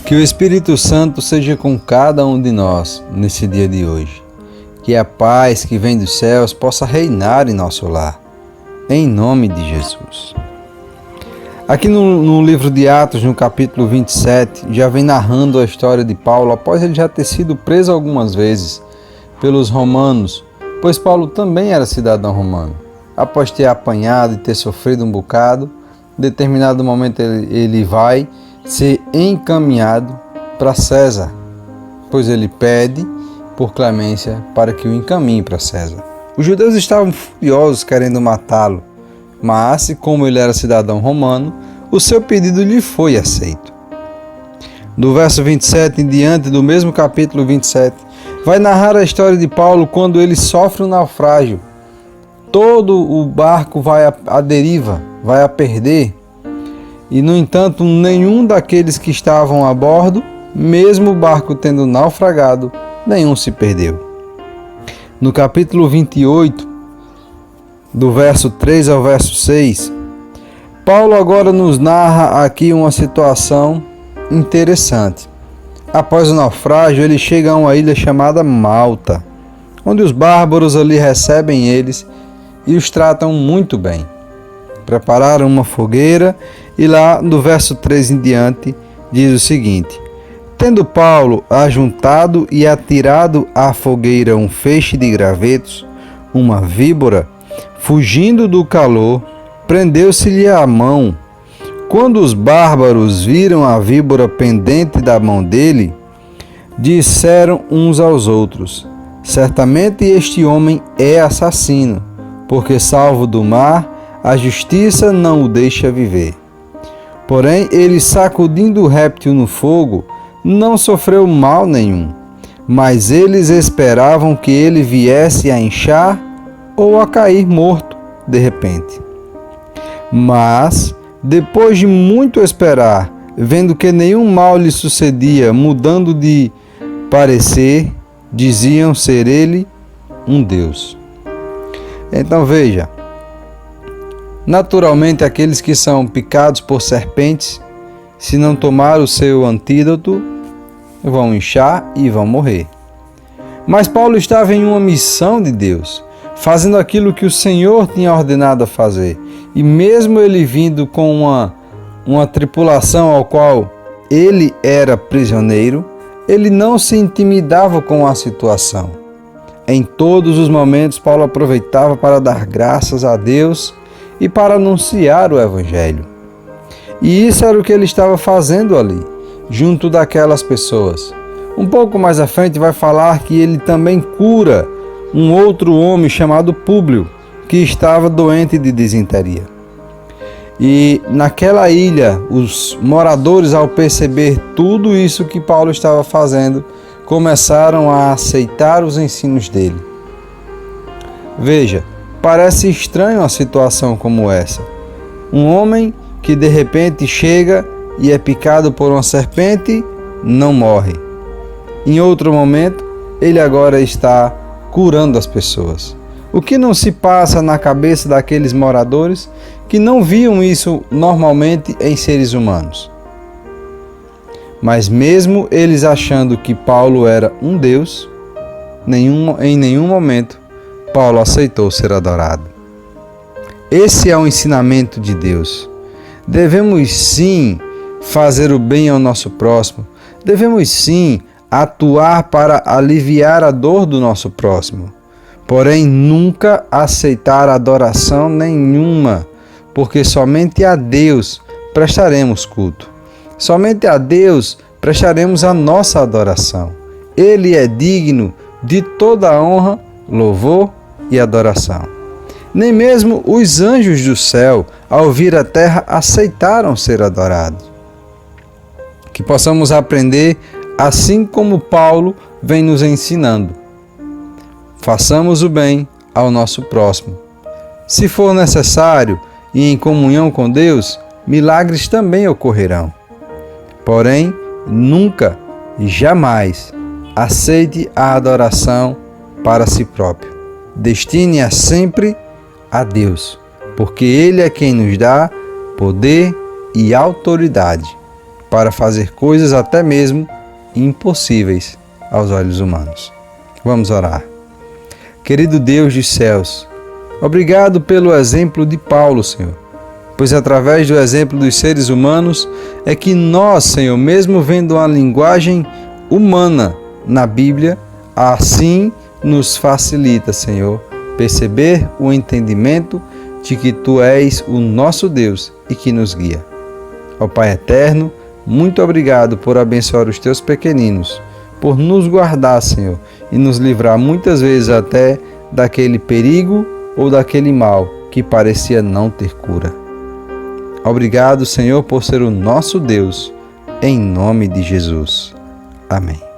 Que o Espírito Santo seja com cada um de nós nesse dia de hoje. Que a paz que vem dos céus possa reinar em nosso lar. Em nome de Jesus. Aqui no livro de Atos, no capítulo 27, já vem narrando a história de Paulo após ele já ter sido preso algumas vezes pelos romanos, pois Paulo também era cidadão romano. Após ter apanhado e ter sofrido um bocado, em determinado momento ele vai ser encaminhado para César, pois ele pede por clemência para que o encaminhe para César. Os judeus estavam furiosos querendo matá-lo, mas, como ele era cidadão romano, o seu pedido lhe foi aceito. Do verso 27 em diante, do mesmo capítulo 27, vai narrar a história de Paulo quando ele sofre um naufrágio. Todo o barco vai à deriva, vai a perder. E, no entanto, nenhum daqueles que estavam a bordo, mesmo o barco tendo naufragado, nenhum se perdeu. No capítulo 28, do verso 3 ao verso 6, Paulo agora nos narra aqui uma situação interessante. Após o naufrágio, ele chega a uma ilha chamada Malta, onde os bárbaros ali recebem eles e os tratam muito bem. Prepararam uma fogueira e lá no verso 3 em diante diz o seguinte: tendo Paulo ajuntado e atirado à fogueira um feixe de gravetos, uma víbora, fugindo do calor, prendeu-se-lhe a mão. Quando os bárbaros viram a víbora pendente da mão dele, disseram uns aos outros: certamente este homem é assassino, porque salvo do mar, a justiça não o deixa viver. Porém, ele, sacudindo o réptil no fogo, não sofreu mal nenhum, mas eles esperavam que ele viesse a inchar ou a cair morto de repente. Mas, depois de muito esperar, vendo que nenhum mal lhe sucedia, mudando de parecer, diziam ser ele um Deus. Então veja, naturalmente aqueles que são picados por serpentes, se não tomar o seu antídoto, vão inchar e vão morrer. Mas Paulo estava em uma missão de Deus, fazendo aquilo que o Senhor tinha ordenado a fazer. E mesmo ele vindo com uma tripulação ao qual ele era prisioneiro, ele não se intimidava com a situação. Em todos os momentos, Paulo aproveitava para dar graças a Deus e para anunciar o Evangelho. E isso era o que ele estava fazendo ali, junto daquelas pessoas. Um pouco mais à frente vai falar que ele também cura um outro homem chamado Públio, que estava doente de disenteria. E naquela ilha, os moradores, ao perceber tudo isso que Paulo estava fazendo, começaram a aceitar os ensinos dele. Veja, parece estranho uma situação como essa. Um homem que de repente chega e é picado por uma serpente, não morre. Em outro momento, ele agora está curando as pessoas. O que não se passa na cabeça daqueles moradores que não viam isso normalmente em seres humanos? Mas mesmo eles achando que Paulo era um Deus, em nenhum momento Paulo aceitou ser adorado. Esse é o ensinamento de Deus. Devemos sim fazer o bem ao nosso próximo. Devemos sim atuar para aliviar a dor do nosso próximo. Porém, nunca aceitar adoração nenhuma, porque somente a Deus prestaremos culto. Somente a Deus prestaremos a nossa adoração. Ele é digno de toda a honra, louvor e adoração. Nem mesmo os anjos do céu, ao vir à terra, aceitaram ser adorados. Que possamos aprender assim como Paulo vem nos ensinando. Façamos o bem ao nosso próximo. Se for necessário e em comunhão com Deus, milagres também ocorrerão. Porém, nunca e jamais aceite a adoração para si próprio. Destine-a sempre a Deus, porque Ele é quem nos dá poder e autoridade. para fazer coisas até mesmo impossíveis aos olhos humanos. Vamos orar. Querido Deus dos céus, obrigado pelo exemplo de Paulo, Senhor, pois através do exemplo dos seres humanos é que nós, Senhor, mesmo vendo uma linguagem humana na Bíblia, assim nos facilita, Senhor, perceber o entendimento de que Tu és o nosso Deus e que nos guia. Ó Pai eterno, muito obrigado por abençoar os Teus pequeninos, por nos guardar, Senhor, e nos livrar muitas vezes até daquele perigo ou daquele mal que parecia não ter cura. Obrigado, Senhor, por ser o nosso Deus, em nome de Jesus. Amém.